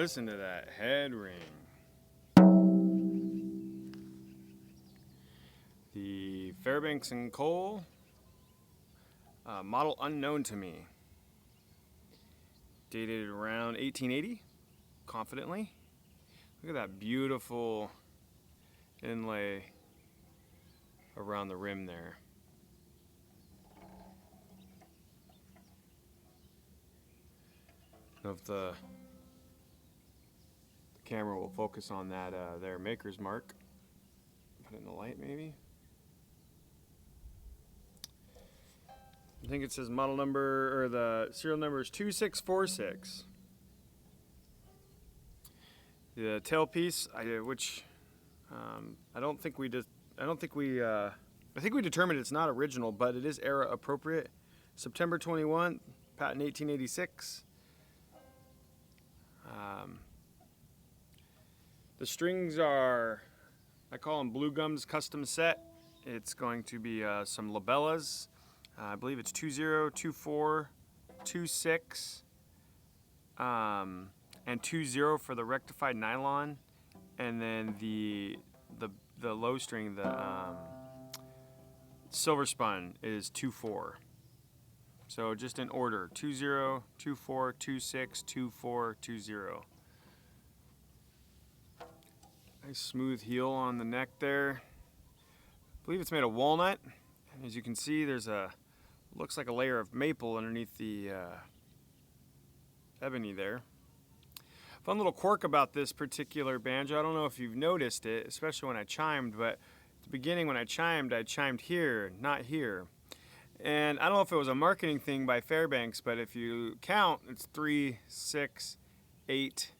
Listen to that head ring. The Fairbanks and Cole, model unknown to me. Dated around 1880, confidently. Look at that beautiful inlay around the rim there. I don't know if the camera will focus on that their maker's mark. Put it in the light maybe. I think it says model number, or the serial number is 2646. The tailpiece, I think we determined it's not original, but it is era appropriate. September 21, patent 1886. The strings are, I call them Blue Gums custom set. It's going to be some labellas. I believe it's 20, 24, 26, and 20 for the rectified nylon, and then the low string, the silver spun, is 24. So just in order: 20, 24, 26, 24, 20. Nice smooth heel on the neck there. I believe it's made of walnut. As you can see, there's looks like a layer of maple underneath the ebony there. Fun little quirk about this particular banjo, I don't know if you've noticed it, especially when I chimed, but at the beginning when I chimed here, not here. And I don't know if it was a marketing thing by Fairbanks, but if you count, it's 3, 6, 8,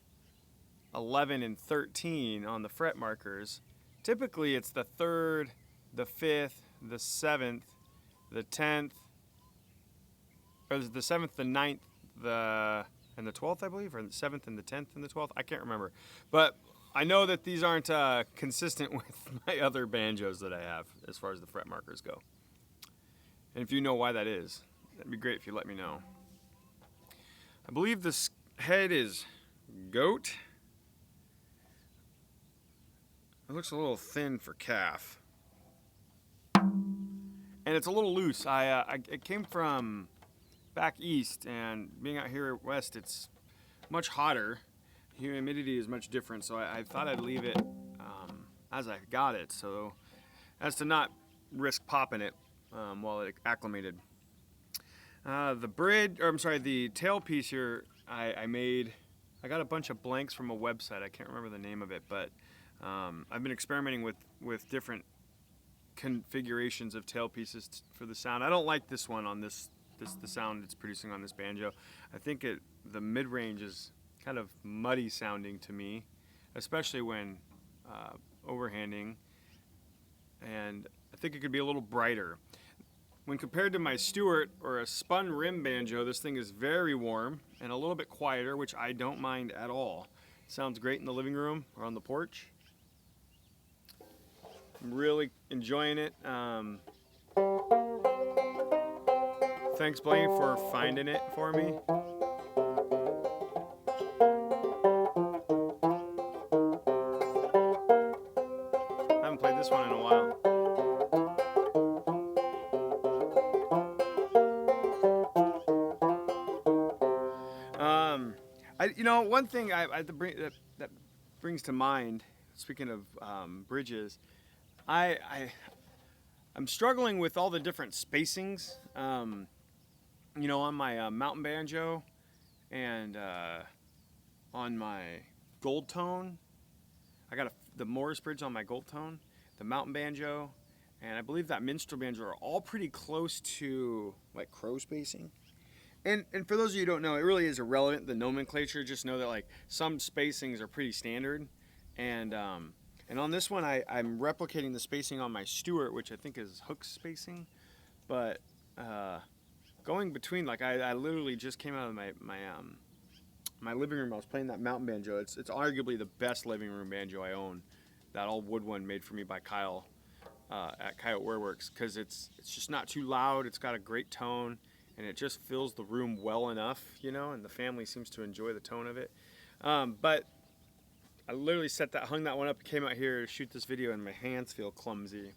11, and 13 on the fret markers. Typically it's the 3rd, the 5th, the 7th, the 10th, or the 7th, the 9th, and the 12th, I believe, or the 7th and the 10th and the 12th. I can't remember. But I know that these aren't consistent with my other banjos that I have as far as the fret markers go. And if you know why that is, that'd be great if you let me know. I believe this head is goat. It looks a little thin for calf. And it's a little loose. It came from back east, and being out here west, it's much hotter. Humidity is much different, so I thought I'd leave it as I got it, so as to not risk popping it while it acclimated. The tailpiece here I made. I got a bunch of blanks from a website. I can't remember the name of it, but I've been experimenting with different configurations of tailpieces for the sound. I don't like this one on the sound it's producing on this banjo. I think the mid-range is kind of muddy sounding to me, especially when overhanding, and I think it could be a little brighter. When compared to my Stewart or a spun rim banjo, this thing is very warm and a little bit quieter, which I don't mind at all. It sounds great in the living room or on the porch. I'm really enjoying it. Thanks, Blaine, for finding it for me. I haven't played this one in a while. One thing that brings to mind, speaking of bridges, I'm struggling with all the different spacings. On my mountain banjo and on my gold tone. I got the Morris bridge on my gold tone, the mountain banjo, and I believe that minstrel banjo are all pretty close to like crow spacing. And for those of you who don't know, it really is irrelevant, the nomenclature. Just know that like some spacings are pretty standard. And on this one, I'm replicating the spacing on my Stewart, which I think is hook spacing. But going between, like I literally just came out of my living room. I was playing that mountain banjo. It's arguably the best living room banjo I own. That all wood one made for me by Kyle at Coyote Wareworks, because it's just not too loud. It's got a great tone, and it just fills the room well enough, and the family seems to enjoy the tone of it. But I literally hung that one up, and came out here to shoot this video, and my hands feel clumsy.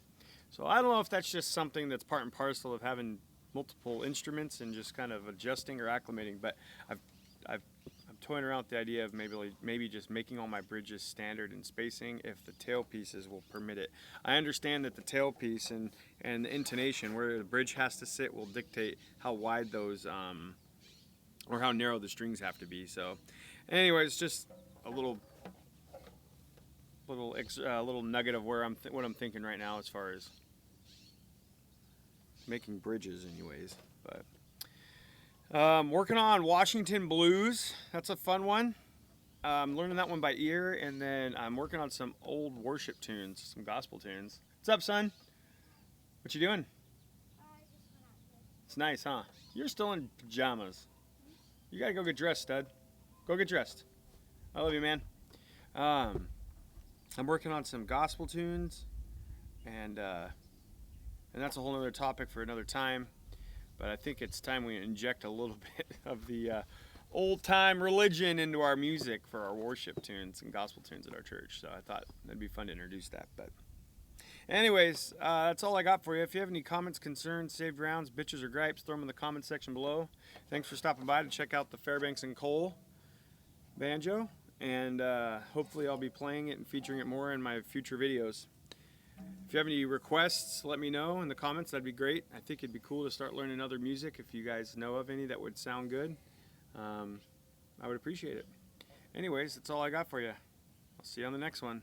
So I don't know if that's just something that's part and parcel of having multiple instruments and just kind of adjusting or acclimating. But I'm toying around with the idea of maybe just making all my bridges standard in spacing if the tail pieces will permit it. I understand that the tail piece and the intonation where the bridge has to sit will dictate how wide those or how narrow the strings have to be. So, anyways, just a little nugget of where what I'm thinking right now as far as making bridges, anyways. But working on Washington Blues. That's a fun one. I'm learning that one by ear, and then I'm working on some old worship tunes, some gospel tunes. What's up, son? What you doing? It's nice, huh? You're still in pajamas. You gotta go get dressed, stud. Go get dressed. I love you, man. I'm working on some gospel tunes, and that's a whole other topic for another time. But I think it's time we inject a little bit of the old-time religion into our music for our worship tunes and gospel tunes at our church. So I thought it'd be fun to introduce that. But anyways, that's all I got for you. If you have any comments, concerns, saved rounds, bitches, or gripes, throw them in the comment section below. Thanks for stopping by to check out the Fairbanks and Cole banjo. And hopefully I'll be playing it and featuring it more in my future videos. If you have any requests, let me know in the comments. That'd be great. I think it'd be cool to start learning other music. If you guys know of any that would sound good, I would appreciate it. Anyways, that's all I got for you. I'll see you on the next one.